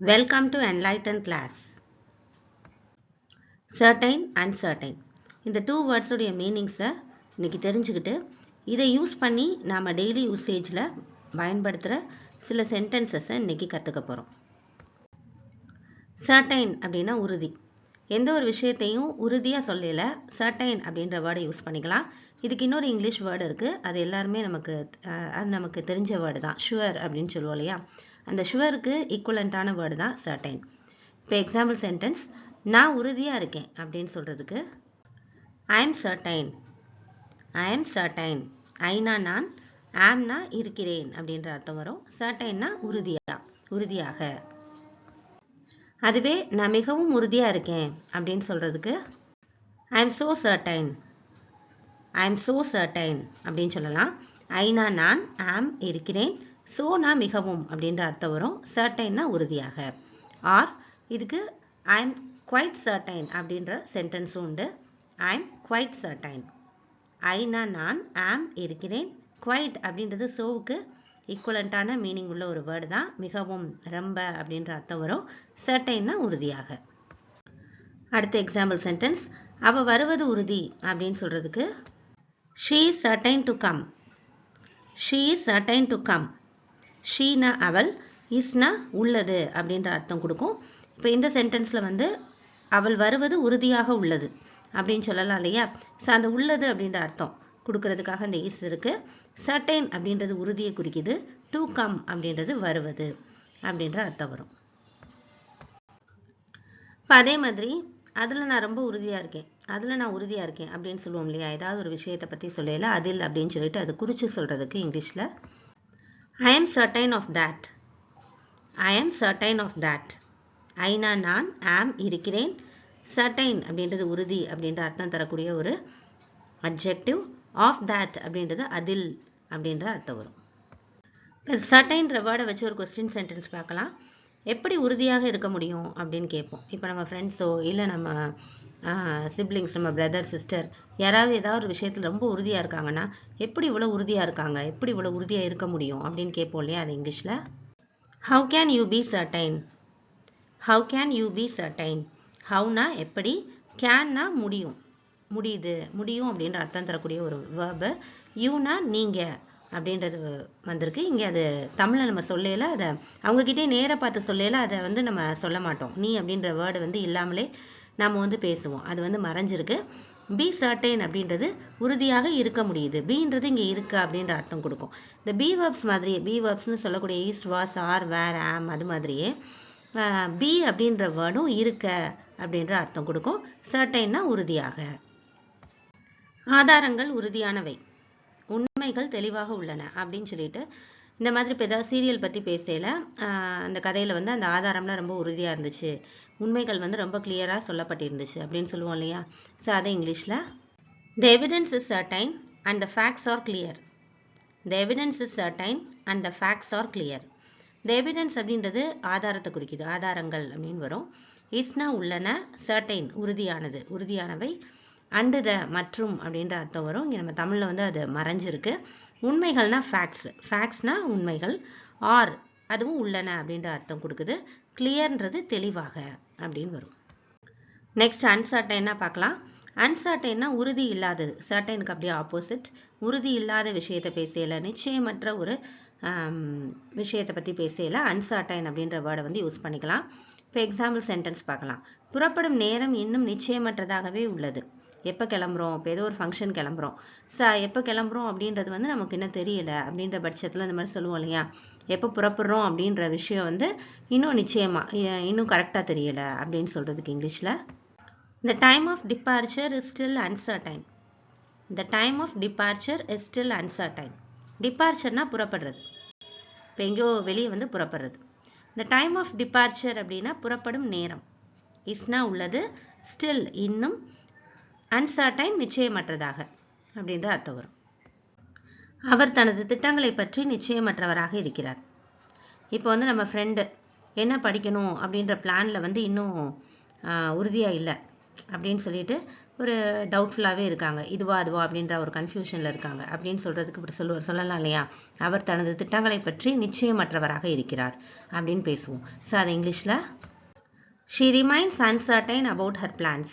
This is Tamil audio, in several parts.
Welcome to enlighten class. Certain, uncertain. இந்த two words உடைய meanings-அ இன்னைக்கு தெரிஞ்சுக்கிட்டு இதை யூஸ் பண்ணி நாம டெய்லி யூசேஜில் பயன்படுத்துகிற சில சென்டென்சஸை இன்னைக்கு கற்றுக்க போகிறோம். Certain அப்படின்னா உறுதி. எந்த ஒரு விஷயத்தையும் உறுதியாக சொல்லல certain அப்படின்ற வேர்டை யூஸ் பண்ணிக்கலாம். இதுக்கு இன்னொரு இங்கிலீஷ் வேர்டு இருக்குது. அது எல்லாருமே நமக்கு தெரிஞ்ச வேர்டு தான். ஷுவர் அப்படின்னு சொல்லுவோம் இல்லையா? அந்த ஷுவருக்கு ஈக்குவலண்ட்டான வேர்டு தான் certain. இப்போ எக்ஸாம்பிள் சென்டென்ஸ், நான் உறுதியாக இருக்கேன் அப்படின்னு சொல்கிறதுக்கு I am certain. I am certain. Aina நான், ஆம்னா இருக்கிறேன் அப்படின்ற அர்த்தம் வரும். certainனா உறுதியாக. அதுவே நான் மிகவும் உறுதியாக இருக்கேன் அப்படின்னு சொல்கிறதுக்கு I am so certain. I am so certain அப்படின்னு சொல்லலாம். ஐனா நான், ஆம் இருக்கிறேன், so நான் மிகவும் அப்படின்ற அர்த்தம் வரும். certainனா உறுதியாக. ஆர் இதுக்கு I am quite certain அப்படின்ற சென்டென்ஸும் உண்டு. I am quite certain. Aina நான், ஆம் இருக்கிறேன், quite அப்படின்றது சோவுக்கு ஈக்குவலண்ட்டான மீனிங் உள்ள ஒரு வேர்டு தான். மிகவும், ரொம்ப அப்படின்ற அர்த்தம் வரும். certainனா உறுதியாக. அடுத்த எக்ஸாம்பிள் சென்டென்ஸ், அவ வருவது உறுதி அப்படின்னு சொல்றதுக்கு she is certain to come. She is certain to come. Sheena அவள், இஸ்னா உள்ளது அப்படின்ற அர்த்தம் கொடுக்கும். இப்போ இந்த சென்டென்ஸில் வந்து அவள் வருவது உறுதியாக உள்ளது அப்படின்னு சொல்லலாம் இல்லையா? ஸோ அந்த உள்ளது அப்படின்ற அர்த்தம் கொடுக்கறதுக்காக அந்த இஸ் இருக்குது. certain அப்படின்றது உறுதியை குறிக்குது. டு கம் அப்படின்றது வருவது அப்படின்ற அர்த்தம் வரும். இப்போ அதே மாதிரி அதில் நான் ரொம்ப உறுதியாக இருக்கேன், அதில் நான் உறுதியாக இருக்கேன் அப்படின்னு சொல்லுவோம் இல்லையா? ஏதாவது ஒரு விஷயத்தை பற்றி சொல்லல அதில் அப்படின்னு சொல்லிட்டு அது குறித்து சொல்கிறதுக்கு இங்கிலீஷில் I am certain of that. I am certain of that. Aina நான், ஆம் இருக்கிறேன், certain அப்படின்றது உறுதி அப்படின்ற அர்த்தம் தரக்கூடிய ஒரு adjective. of that அப்படின்றது அதில் அப்படின்ற அர்த்தம் வரும். இப்போ certain வேர்டை வச்சு ஒரு கொஸ்டின் சென்டென்ஸ் பார்க்கலாம். எப்படி உறுதியாக இருக்க முடியும் அப்படின்னு கேட்போம். இப்போ நம்ம ஃப்ரெண்ட்ஸோ இல்லை நம்ம சிப்ளிங்ஸ், நம்ம பிரதர் சிஸ்டர் யாராவது ஏதாவது ஒரு விஷயத்தில் ரொம்ப உறுதியாக இருக்காங்கன்னா எப்படி இவ்வளோ உறுதியாக இருக்காங்க, எப்படி இவ்வளோ உறுதியாக இருக்க முடியும் அப்படின்னு கேட்போம் இல்லையா? அது இங்கிலீஷில் how can you be certain. How can you be certain. howனா எப்படி, canனா முடியும் அப்படின்ற அர்த்தம் தரக்கூடிய ஒரு வேர்பு. யூனா நீங்கள் அப்படின்றது வந்திருக்கு. இங்கே அது தமிழில் நம்ம சொல்லல, அதை அவங்கக்கிட்டே நேராக பார்த்து சொல்லல, அதை வந்து நம்ம சொல்ல மாட்டோம். நீ அப்படின்ற வேர்டு வந்து இல்லாமலே நம்ம வந்து பேசுவோம். அது வந்து மறைஞ்சிருக்கு. பி certain அப்படின்றது உறுதியாக இருக்க முடியுது. பீன்றது இங்கே இருக்கு அப்படின்ற அர்த்தம் கொடுக்கும். இந்த பி வேர்ப்ஸ் மாதிரியே, பி வேர்ப்ஸ்னு சொல்லக்கூடிய இஸ், வாஸ், ஆர், வேர், ஆம் அது மாதிரியே பி அப்படின்ற வேர்டும் இருக்க அப்படின்ற அர்த்தம் கொடுக்கும். certainனா உறுதியாக. ஆதாரங்கள் உறுதியானவை, உண்மைகள் தெளிவாக உள்ளன அப்படின்னு சொல்லிட்டு இந்த மாதிரி இப்போ ஏதாவது சீரியல் பற்றி பேசல அந்த கதையில் வந்து அந்த ஆதாரம்லாம் ரொம்ப உறுதியாக இருந்துச்சு, உண்மைகள் வந்து ரொம்ப கிளியராக சொல்லப்பட்டிருந்துச்சு அப்படின்னு சொல்லுவோம் இல்லையா? ஸோ அதை இங்கிலீஷில் the evidence is certain and the facts are clear. The evidence is certain and the facts are clear. The evidence அப்படின்றது ஆதாரத்தை குறிக்குது, ஆதாரங்கள் அப்படின்னு வரும். இஸ்னா உள்ளன, certain உறுதியானவை, அண்டு த மற்றும் அப்படின்ற அர்த்தம் வரும். இங்கே நம்ம தமிழில் வந்து அது மறைஞ்சிருக்கு. உண்மைகள்னா ஃபேக்ட்ஸ்னா உண்மைகள், ஆர் அதுவும் உள்ளன அப்படின்ற அர்த்தம் கொடுக்குது. கிளியர்ன்றது தெளிவாக அப்படின்னு வரும். நெக்ஸ்ட் அன்சர்டைன்னா பார்க்கலாம். அன்சர்டைன்னா உறுதி இல்லாதது, சர்டைனுக்கு அப்படியே ஆப்போசிட். உறுதி இல்லாத விஷயத்தை பேசல, நிச்சயமற்ற ஒரு விஷயத்தை பற்றி பேசல அன்சர்டைன் அப்படின்ற வேர்டை வந்து யூஸ் பண்ணிக்கலாம். இப்போ எக்ஸாம்பிள் சென்டென்ஸ் பார்க்கலாம். புறப்படும் நேரம் இன்னும் நிச்சயமற்றதாகவே உள்ளது. எப்போ கிளம்புறோம், இப்போ ஏதோ ஒரு ஃபங்க்ஷன் கிளம்புறோம், எப்போ கிளம்புறோம் அப்படின்றது வந்து நமக்கு இன்னும் தெரியல அப்படின்ற பட்சத்தில் இந்த மாதிரி சொல்லுவோம் இல்லையா? எப்போ புறப்படுறோம் அப்படின்ற விஷயம் வந்து இன்னும் கரெக்டாக தெரியல அப்படின்னு சொல்கிறதுக்கு இங்கிலீஷில் the time of departure is still uncertain. The time of departure is still uncertain. டிபார்ச்சர்னா புறப்படுறது, இப்போ எங்கேயோ வெளியே வந்து புறப்படுறது. the time of departure அப்படின்னா புறப்படும் நேரம், இஸ்னா உள்ளது, still இன்னும், அன்சர்டைன் நிச்சயமற்றதாக அப்படின்ற அர்த்தம் வரும். அவர் தனது திட்டங்களை பற்றி நிச்சயமற்றவராக இருக்கிறார். இப்போ வந்து நம்ம ஃப்ரெண்டு என்ன படிக்கணும் அப்படின்ற பிளானில் வந்து இன்னும் உறுதியாக இல்லை அப்படின்னு சொல்லிட்டு ஒரு டவுட்ஃபுல்லாகவே இருக்காங்க, இதுவா அதுவா அப்படின்ற ஒரு கன்ஃபியூஷனில் இருக்காங்க அப்படின்னு சொல்கிறதுக்கு இப்படி சொல்லலாம் இல்லையா. அவர் தனது திட்டங்களை பற்றி நிச்சயமற்றவராக இருக்கிறார் அப்படின்னு பேசுவோம். ஸோ அது இங்கிலீஷில் she remains uncertain about her plans.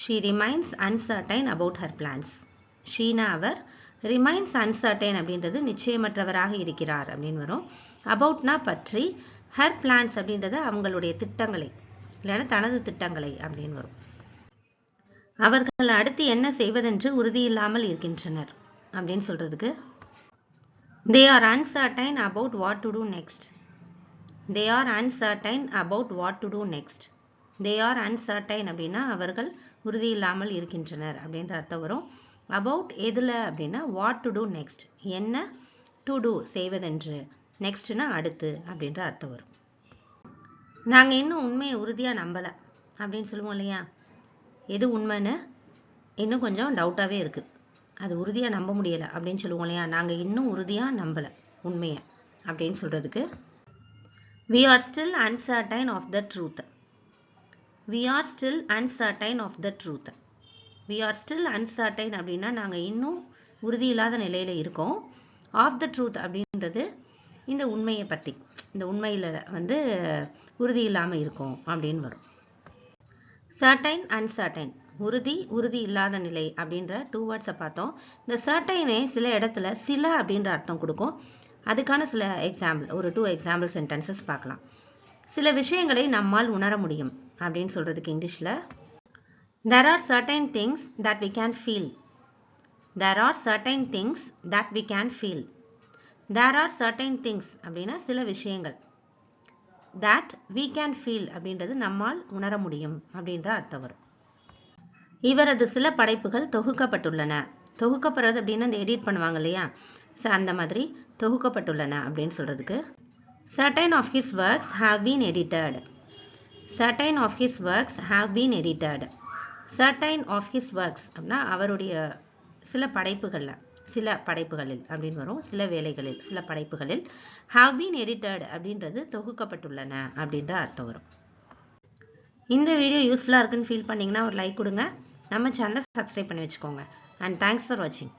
she remains uncertain about her plans. Sheena அவர், ரிமைன்ஸ் அன்சர்டைன் அப்படின்றது நிச்சயமற்றவராக இருக்கிறார் அப்படின்னு வரும். அபவுட்னா பற்றி, ஹர் பிளான்ஸ் அப்படின்றது அவங்களுடைய திட்டங்களை இல்லைன்னா தனது திட்டங்களை அப்படின்னு வரும். அவர்கள் அடுத்து என்ன செய்வதென்று உறுதியில்லாமல் இருக்கின்றனர் அப்படின்னு சொல்றதுக்கு they are uncertain about what to do next. they are uncertain about what to do next. they are uncertain அப்படின்னா அவர்கள் உறுதியில்லாமல் இருக்கின்றனர் அப்படின்ற அர்த்தம் வரும். about எதுல அப்படின்னா what to do next, என்ன to do செய்வதென்று, நெக்ஸ்ட்னா அடுத்து அப்படின்ற அர்த்தம் வரும். நாங்கள் இன்னும் உண்மையை உறுதியாக நம்பலை அப்படின்னு சொல்லுவோம் இல்லையா. எது உண்மைன்னு இன்னும் கொஞ்சம் டவுட்டாகவே இருக்குது, அது உறுதியாக நம்ப முடியலை அப்படின்னு சொல்லுவோம் இல்லையா. நாங்கள் இன்னும் உறுதியாக நம்பலை உண்மையை அப்படின்னு சொல்கிறதுக்கு we are still uncertain of the truth. we are still uncertain of the truth. we are still uncertain அப்படின்னா நாங்கள் இன்னும் உறுதியில்லாத நிலையில் இருக்கோம். of the truth அப்படின்றது இந்த உண்மையை பற்றி, இந்த உண்மையில் வந்து உறுதி இல்லாமல் இருக்கும் அப்படின்னு வரும். certain uncertain, உறுதி இல்லாத நிலை அப்படின்ற 2 வேர்ட்ஸை பார்த்தோம். இந்த சர்டைனே சில இடத்துல சில அப்படின்ற அர்த்தம் கொடுக்கும். அதுக்கான சில எக்ஸாம்பிள், ஒரு 2 எக்ஸாம்பிள் சென்டென்சஸ் பார்க்கலாம். சில விஷயங்களை நம்மால் உணர முடியும் அப்படின்னு சொல்றதுக்கு இங்கிலீஷில் there are certain things that we can feel. there are certain things that we can feel. there are certain things அப்படின்னா சில விஷயங்கள், that we can feel அப்படின்றது நம்மால் உணர முடியும் அப்படின்ற அர்த்தம் வரும். இவரது சில படைப்புகள் தொகுக்கப்பட்டுள்ளன. தொகுக்கப்படுறது அப்படின்னா அந்த எடிட் பண்ணுவாங்க இல்லையா, ஸோ அந்த மாதிரி தொகுக்கப்பட்டுள்ளன அப்படின்னு சொல்றதுக்கு certain of his works have been edited. certain of his works have been edited. certain of his works அப்படின்னா அவருடைய சில படைப்புகளில் அப்படின்னு வரும். சில வேலைகளில், சில படைப்புகளில் have been edited அப்படின்றது தொகுக்கப்பட்டுள்ளன அப்படின்ற அர்த்தம் வரும். இந்த வீடியோ யூஸ்ஃபுல்லாக இருக்குன்னு ஃபீல் பண்ணிங்கன்னா ஒரு லைக் கொடுங்க, நம்ம சேனலை சப்ஸ்கிரைப் பண்ணி வச்சுக்கோங்க. அண்ட் தேங்க்ஸ் ஃபார் வாட்சிங்.